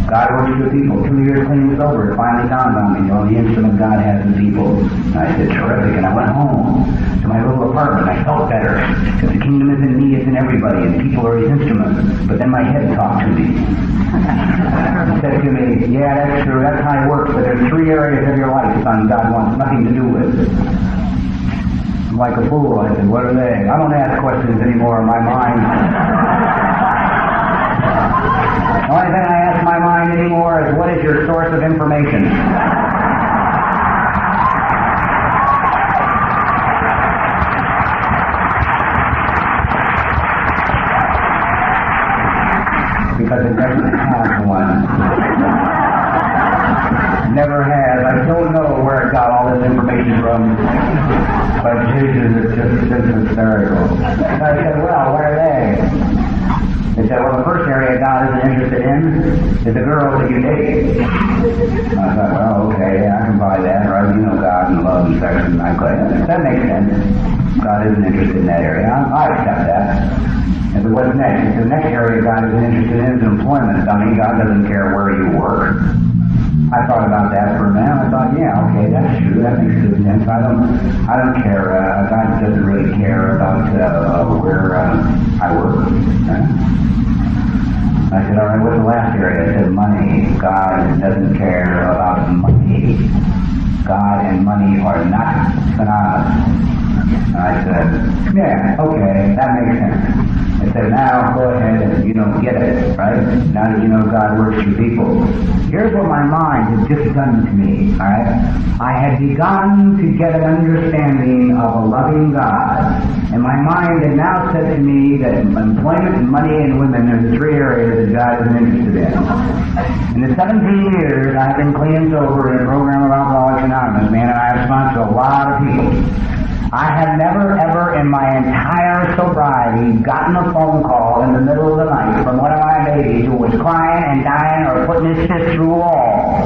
God works through people. 2 years clean and sober. It finally dawned on me, the instrument God has in people. And I said, terrific. And I went home to my little apartment. I felt better. Because the kingdom is in me, it's in everybody, and people are his instruments. But then my head talked to me. It said to me, yeah, that's true. That's how it works. But there's 3 areas of your life, son, God wants nothing to do with. I'm like a fool. I said, what are they? I don't ask questions anymore in my mind. The only thing I ask my mind anymore is, what is your source of information? Because it doesn't have one. Never has. I don't know where it got all this information from. But Jesus, it's just hysterical. So I said, well, what are they? They said, well, the first area God isn't interested in is the girls that you date. I thought, well, okay, yeah, I can buy that, right? You know God and love and sex and that makes sense. God isn't interested in that area. I accept that. And what's next? The next area God isn't interested in is employment. Dummy, God doesn't care where you work. I thought about that for a minute. I thought, yeah, okay, that's true. That makes good sense. I don't care. God doesn't really care about where I work. I said, all right, what's the last area? I said, money. God doesn't care about money. God and money are not synonymous. And I said, yeah, okay, that makes sense. I said, now go ahead and, get it, right? Now that you know God works through people. Here's what my mind had just done to me, all right? I had begun to get an understanding of a loving God. And my mind had now said to me that employment, money, and women are the 3 areas that God isn't interested in. In the 17 years I've been clean and sober in a program of Alcoholics Anonymous, man, and I have sponsored a lot of people. I have never, ever in my entire sobriety gotten a phone call in the middle of the night from one of my babies who was crying and dying or putting his fist through a wall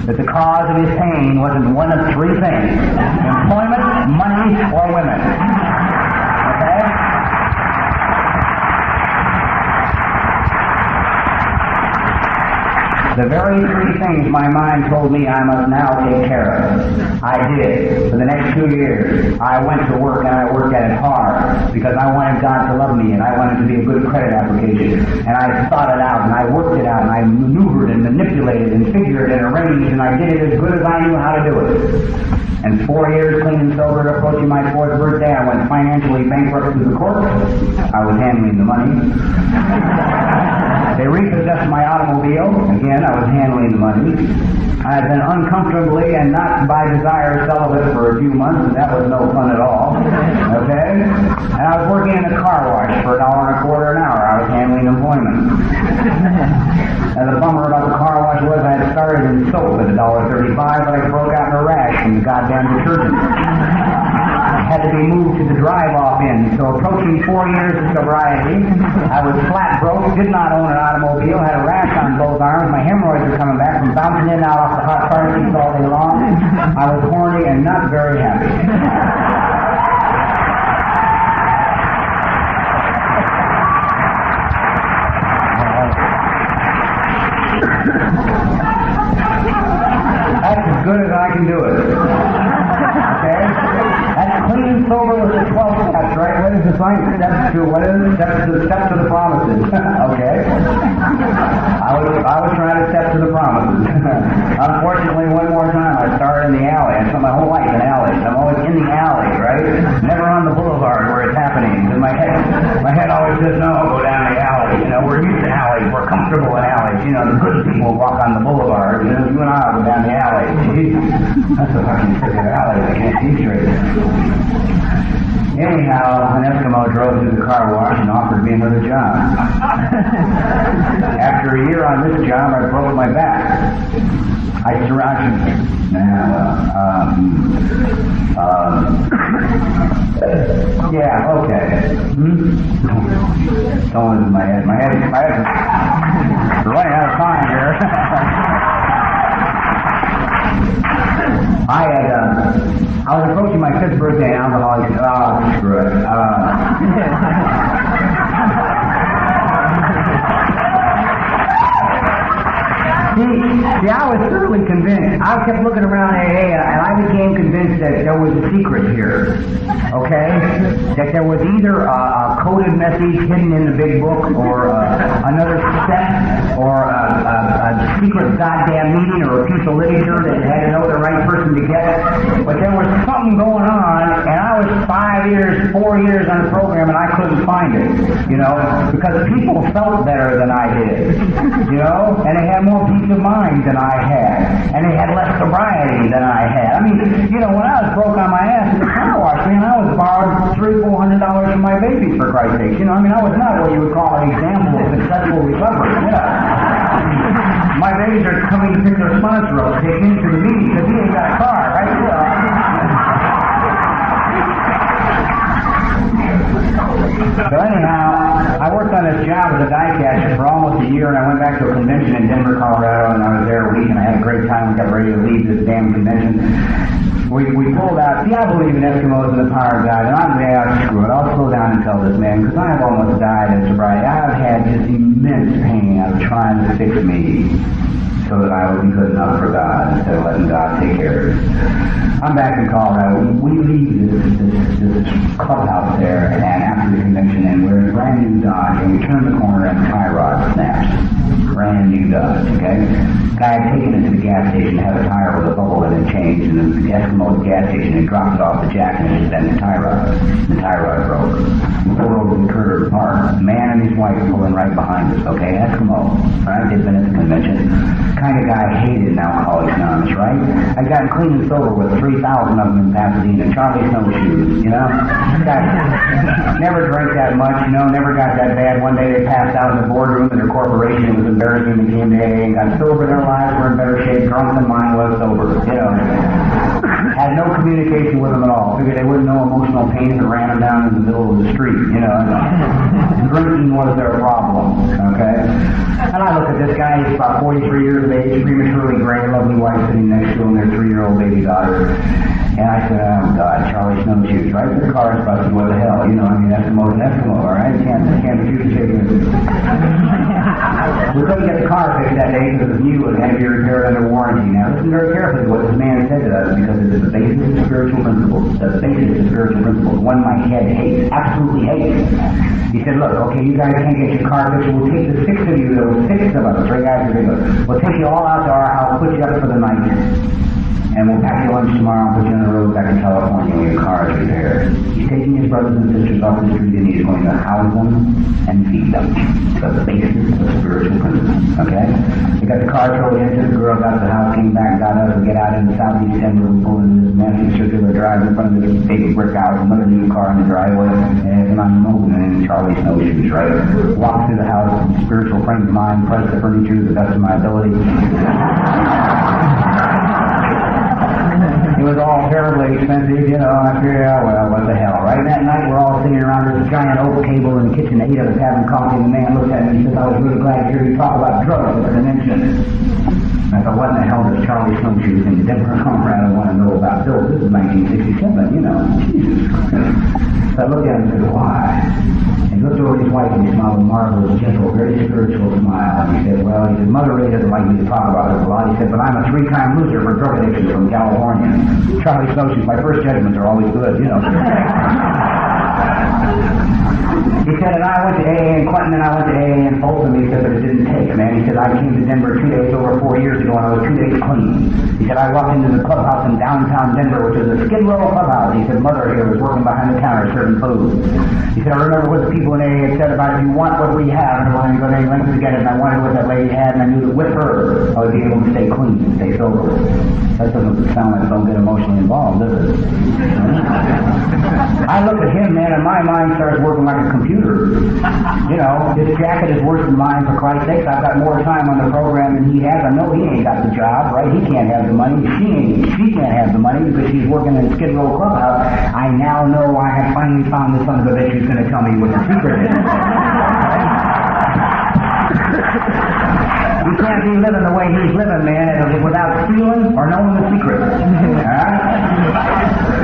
that the cause of his pain wasn't one of 3 things: employment, money, or women. Okay? The very 3 things my mind told me I must now take care of. I did. For the next 2 years, I went to work and I worked at it hard because I wanted God to love me and I wanted to be a good credit application. And I thought it out and I worked it out and I maneuvered and manipulated and figured and arranged and I did it as good as I knew how to do it. And 4 years clean and sober, approaching my 4th birthday, I went financially bankrupt through the court. I was handling the money. They repossessed my automobile. Again, I was handling the money. I had been uncomfortably and not by desire celibate for a few months, and that was no fun at all. Okay? And I was working in a car wash for $1.25 an hour. I was handling employment. And the bummer about the car wash was I had started in soap at $1.35, but I broke out in a rash from the goddamn detergent. Had to be moved to the drive-off end. So approaching 4 years of sobriety, I was flat broke, did not own an automobile, had a rash on both arms, my hemorrhoids were coming back from bouncing in and out off the hot car seats all day long. I was horny and not very happy. What are the 12 steps, right? What is the sign? Steps to, what is it? Steps to the promises. Okay. I was trying to step to the promises. Unfortunately, one more time, I started in the alley. I spent my whole life in alleys. I'm always in the alley, right? Never on the boulevard where it's happening. Because my head always says, no, go down the alley. You know, we're used to alleys. We're comfortable in alleys. You know, the good people walk on the boulevard. You know, you and I will go down the alley. That's a fucking freaking alley. I can't see straight. Anyhow, an Eskimo drove to the car wash and offered me another job. After a year on this job, I broke my back. I surrounded. Yeah, okay. Someone's in my head. My head is running out of time here. I was approaching my 5th birthday and alcoholics. Oh, screw it. See, I was thoroughly convinced. I kept looking around AA, and I became convinced that there was a secret here. Okay? That there was either a coded message hidden in the big book, or another step, or a secret goddamn meeting, or a piece of literature that had to know the right person to get. But there was something going on, and I was 4 years on the program, and I couldn't find it. You know? Because people felt better than I did. You know? And they had more peace of mind than I had. And they had less sobriety than I had. I mean, you know, when I was broke on my ass in the car wash, man, I was borrowed $300-400 from my baby, for Christ's sake. You know, I mean, I was not what you would call an example of successful recovery. You know. My babies are coming to pick their sponsor up, take him to the meeting, because he ain't got a car, right? You know. So anyhow, I worked on this job as a die catcher for almost a year, and I went back to a convention in Denver, Colorado, and I was there a week, and I had a great time. We got ready to leave this damn convention. We pulled out. See, I believe in Eskimos and the power of God, and I'm there. Screw it. I'll slow down and tell this man, because I have almost died in sobriety. I've had this immense pain of trying to fix me so that I would be good enough for God instead of letting God take care of it. I'm back in Colorado. We leave this clubhouse there, and after the convention, and we're in a brand new Dodge, and we turn the corner and the tie rod snaps. Brand new Dodge, okay? Guy had taken it to the gas station, had a tire with a bubble in it changed, and the Eskimo at the gas station had dropped it off the jack, and it just bent the tie rod. The tie rod broke. We pulled over to the Curter Park. A man and his wife pulling right behind us, okay? Eskimo, right? They'd been at the convention. Kind of guy I hated in Alcoholics Anonymous, right? I got clean and sober with 3,000 of them in Pasadena. Charlie Snowshoes, you know? Never drank that much, you know, never got that bad. One day they passed out in the boardroom and their corporation was embarrassing. They came to AA and got sober. Their lives were in better shape, drunk than mine was sober, you know. Had no communication with them at all. Figured they wouldn't know emotional pain that ran them down in the middle of the street, you know. Drinking was their problem, okay? And I look at this guy, he's about 43 years of age, prematurely gray, lovely wife sitting next to him, their 3-year-old baby daughter. And I said, oh God, Charlie Snowshoes, right? The car's busted, what the hell? You know, I mean, Eskimo's an Eskimo, all right? Can't refuse to take it. We couldn't get the car fixed that day because it was new and had to be repaired under warranty. Now, listen very carefully to what this man said to us, because it's the basis of spiritual principles. The basis of spiritual principles. One my head hates, absolutely hates. He said, look, okay, you guys can't get your car fixed. We'll take the 6 of you, there were 6 of us, 3 guys are bigger. We'll take you all out to our house, put you up for the night, and we'll pack your lunch tomorrow and put you on the road back to California when your car is repaired. He's taking his brothers and sisters off the street and he's going to house them and feed them. The basis of spiritual principles. Okay? We got the car towed into the girls out of the house, came back, got us, we get out into southeast Denver, we pull into this massive circular drive in front of this big brick house, another new car in the driveway, and I'm moving in Charlie Snowshoes, right? Walk through the house, spiritual frame of mind, press the furniture to the best of my ability. It was all terribly expensive, you know, and I figured, oh, well, what the hell, right? That night, we're all sitting around this giant oak table in the kitchen, 8 of us having coffee, and the man looked at me and he says, I was really glad to hear you talk about drugs at the convention. I thought, what in the hell does Charlie Snowshoes in Denver, Colorado want to know about pills? This is 1967, you know. Jesus Christ. So I looked at him and said, why? And He looked over at his wife and he smiled a marvelous, gentle, very spiritual smile. And he said, well, he said, Mother really doesn't like me to talk about this a lot. He said, but I'm a 3-time loser for drug addiction from California. Charlie Snowshoes, my first judgments are always good, you know. He said, and I went to AA in Clinton, and I went to AA in Folsom. He said, but it didn't take, man. He said, I came to Denver 2 days over 4 years ago, and I was 2 days clean. He said, I walked into the clubhouse in downtown Denver, which is a Skid Row clubhouse. He said, Mother here was working behind the counter serving food. He said, I remember what the people in AA had said about, if you want what we have, and we're going to go to any length to get it, and I wanted what that lady had, and I knew that with her, I would be able to stay clean, stay sober. That doesn't sound like don't get emotionally involved, does it? I look at him, man, and my mind starts working like a computer. You know, his jacket is worse than mine, for Christ's sake. I've got more time on the program than he has. I know he ain't got the job, right? He can't have the money. She can't have the money because she's working in Skid Row Clubhouse. I now know I have finally found the son of a bitch who's going to tell me what the secret is. You can't be living the way he's living, man, without stealing or knowing the secret.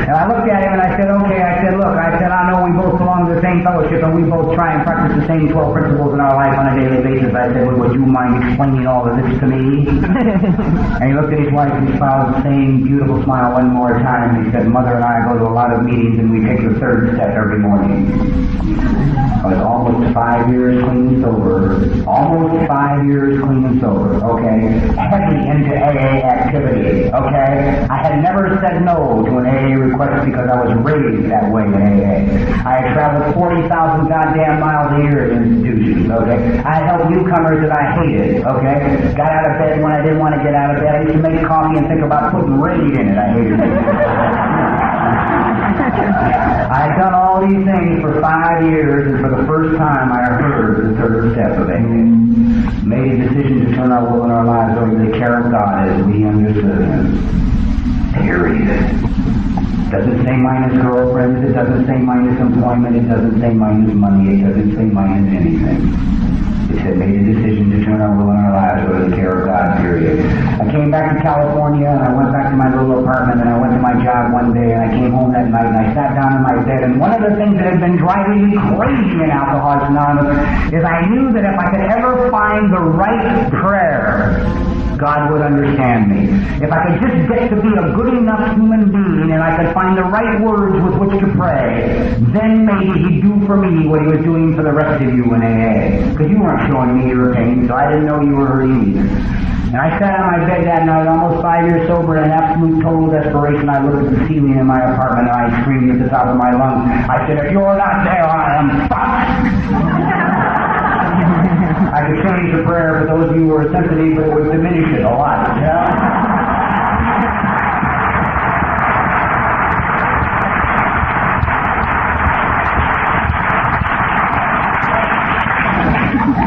And I looked at him and I said, okay, I said, look, I said, I know we both belong to the same fellowship and we both try and practice the same 12 principles in our life on a daily basis. I said, well, would you mind explaining all of this to me? And he looked at his wife and he smiled the same beautiful smile one more time. He said, Mother and I go to a lot of meetings and we take the third step every morning. I was almost 5 years clean and sober. Almost 5 years clean and sober, okay? Heavy into AA activity, okay? I had never said no to an AA request because I was raised that way in AA. I had traveled 40,000 goddamn miles a year in institutions, okay? I helped newcomers that I hated, okay? Got out of bed when I didn't want to get out of bed. I used to make coffee and think about putting raid in it. I hated it. I'd done all these things for 5 years, and for the first time I heard the third step of AA. Made a decision to turn our will and our lives over to the care of God as we understood Him. Period. Doesn't say minus girlfriends, it doesn't say minus employment, it doesn't say minus money, it doesn't say minus anything. It said made a decision to turn our will and our lives over to the care of God, period. I came back to California and I went back to my little apartment and I went to my job one day and I came home that night and I sat down in my bed, and one of the things that had been driving me crazy in Alcoholics Anonymous is I knew that if I could ever find the right prayer, God would understand me. If I could just get to be a good enough human being and I could find the right words with which to pray, then maybe He'd do for me what He was doing for the rest of you in AA. Because you weren't showing me your pain, so I didn't know you were hurting either. And I sat on my bed that night, almost 5 years sober, in absolute total desperation. I looked at the ceiling in my apartment and I screamed at the top of my lungs. I said, if you're not there, I am fucked. I could change the prayer for those of you who are sensitive, but it would diminish it a lot. Yeah?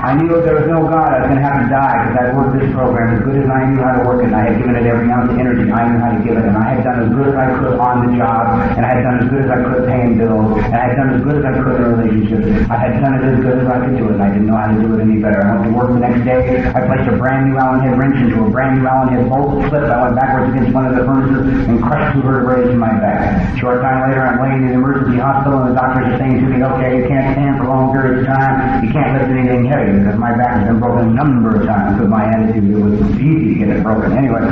I knew if there was no God, I was going to have to die because I'd worked this program as good as I knew how to work it, and I had given it every ounce of energy I knew how to give it, and I had done as good as I could on the job, and I had done as good as I could paying bills, and I had done as good as I could in relationships. I had done it as good as I could do it, and I didn't know how to do it any better. I went to work the next day. I placed a brand new Allen head wrench into a brand new Allen head bolt, slipped. I went backwards against one of the furnaces and crushed 2 vertebrae in my back. Short time later, I'm laying in the emergency hospital, and the doctors are saying to me, okay, you can't stand for long periods of time. You can't lift anything heavy because my back has been broken a number of times with my attitude. It was easy to get it broken anyway.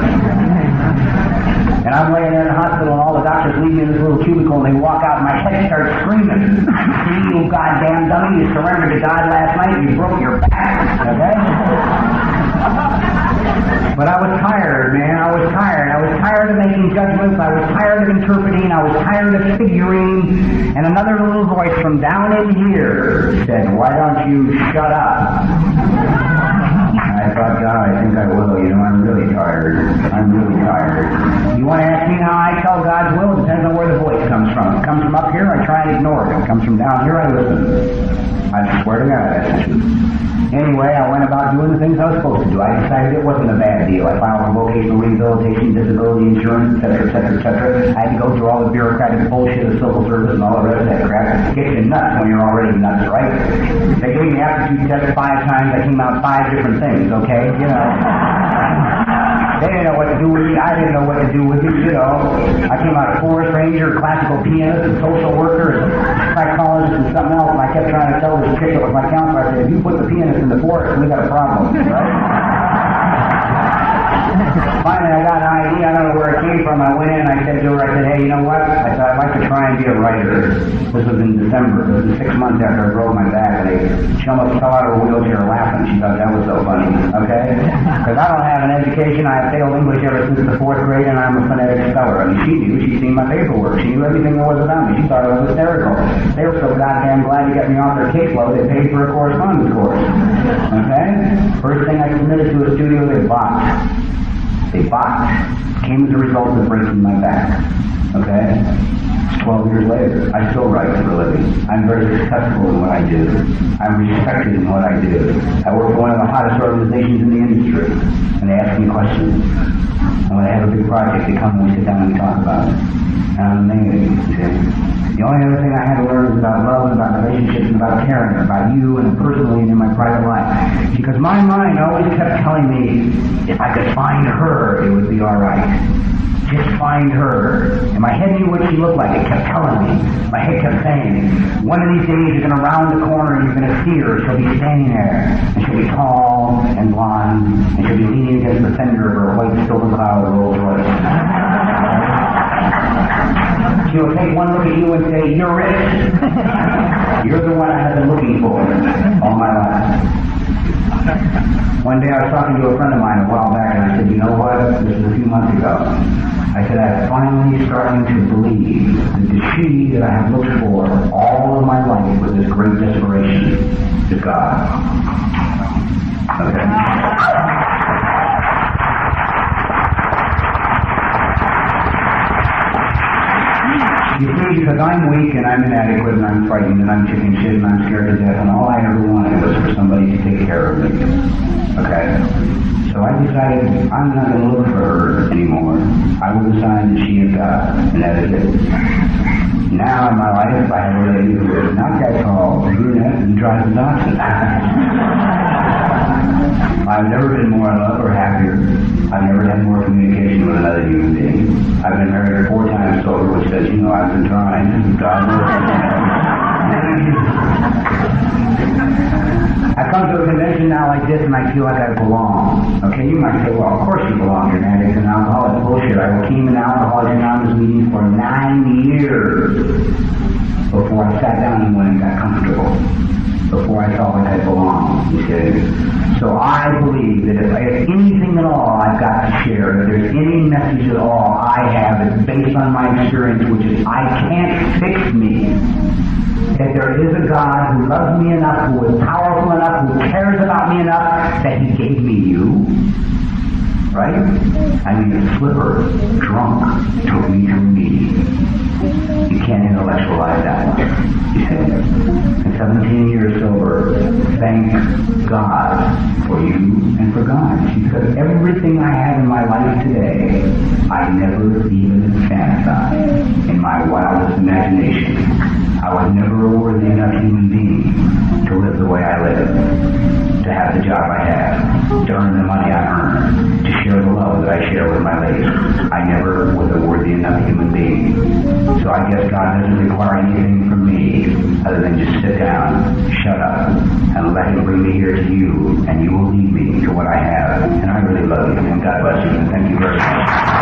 And I'm laying in the hospital and all the doctors leave me in this little cubicle and they walk out and my head starts screaming. See, you goddamn dummy, you surrendered to God last night and you broke your back. Okay? But I was tired, man. I was tired. I was tired of making judgments. I was tired of interpreting. I was tired of figuring. And another little voice from down in here said, why don't you shut up? I thought, God, I think I will. You know, I'm really tired. I'm really tired. You want to ask me how I tell God's will? It depends on where the voice comes from. If it comes from up here, I try and ignore it. If it comes from down here, I listen. I swear to God, that's the truth. Anyway, I went about doing the things I was supposed to do. I decided it wasn't a bad deal. I filed for vocational rehabilitation, disability insurance, etc., etc., etc. I had to go through all the bureaucratic bullshit of civil service and all the rest of that crap. It gets you nuts when you're already nuts, right? They gave me aptitude test 5 times. I came out 5 different things, okay? You know. They didn't know what to do with me. I didn't know what to do with it, you know. I came out a forest ranger, classical pianist, and social worker, and psychologist and something else, and I kept trying to tell this chick that was my counselor, I said, if you put the pianist in the forest, we got a problem, right? Finally, I got an idea. I don't know where it came from. I went in and I said to her, I said, hey, you know what? I said, I'd like to try and be a writer. This was in December. It was 6 months after I broke my back. And she almost fell out of her wheelchair laughing. She thought that was so funny. Okay? Because I don't have an education. I have failed English ever since the 4th grade, and I'm a phonetic speller. I mean, she knew. She'd seen my paperwork. She knew everything there was about me. She thought I was hysterical. They were so goddamn glad to get me off their caseload, they paid for a correspondence course. Okay? First thing I submitted to a studio, they bought. They bought. Came as a result of breaking my back. Okay? 12 years later, I still write for a living. I'm very successful in what I do. I'm respected in what I do. I work for one of the hottest organizations in the industry, and they ask me questions. And when I have a big project, they come and we sit down and we talk about it. And I'm amazing, see? The only other thing I had to learn is about love and about relationships and about caring, about you and personally and in my private life. Because my mind always kept telling me, if I could find her, it would be all right. Just find her. And my head knew what she looked like. It kept telling me. My head kept saying, one of these days you're going to round the corner and you're going to see her. She'll be standing there. And she'll be tall and blonde. And she'll be leaning against the fender of her white silver cloud Rolls Royce. She'll take one look at you and say, you're rich. You're the one I have been looking for all my life. One day I was talking to a friend of mine a while back, and I said, you know what? This was a few months ago. I said, I'm finally starting to believe that the she that I have looked for all of my life with this great desperation is God. Okay? You see, because I'm weak and I'm inadequate and I'm frightened and I'm chicken shit and I'm scared to death, and all I ever wanted was for somebody to take care of me. Okay? So I decided I'm not going to look for her anymore. I will decide that she is God, and that is it. Now in my life, I have a lady who is not that tall, brunette, and drives a Datsun. I've never been more in love or happier. I've never had more communication with another human being. I've been married 4 times sober, which says, you know, I've been trying. God knows. I come to a convention now like this and I feel like I belong. Okay, you might say, well, of course you belong. You're an addict and alcoholic. Bullshit. I came in Alcoholics Anonymous meetings for 9 years before I sat down and went and got comfortable. Before I felt like I belonged, you see. So I believe that if anything at all I've got to share, if there's any message at all I have, it's based on my experience, which is I can't fix me. That there is a God who loves me enough, who is powerful enough, who cares about me enough, that He gave me you. Right? I mean, a slipper, drunk, took me to me. You can't intellectualize that one. You see? In 17 years sober, thank God for you and for God. Because everything I have in my life today, I never even fantasized in my wildest imagination. I was never a worthy enough human being to live the way I live, to have the job I have, to earn the money I earn, to share the love that I share with my ladies. I never was a worthy enough human being. So I guess God doesn't require anything from me other than just sit down, shut up, and let Him bring me here to you, and you will lead me to what I have. And I really love you, and God bless you, and thank you very much.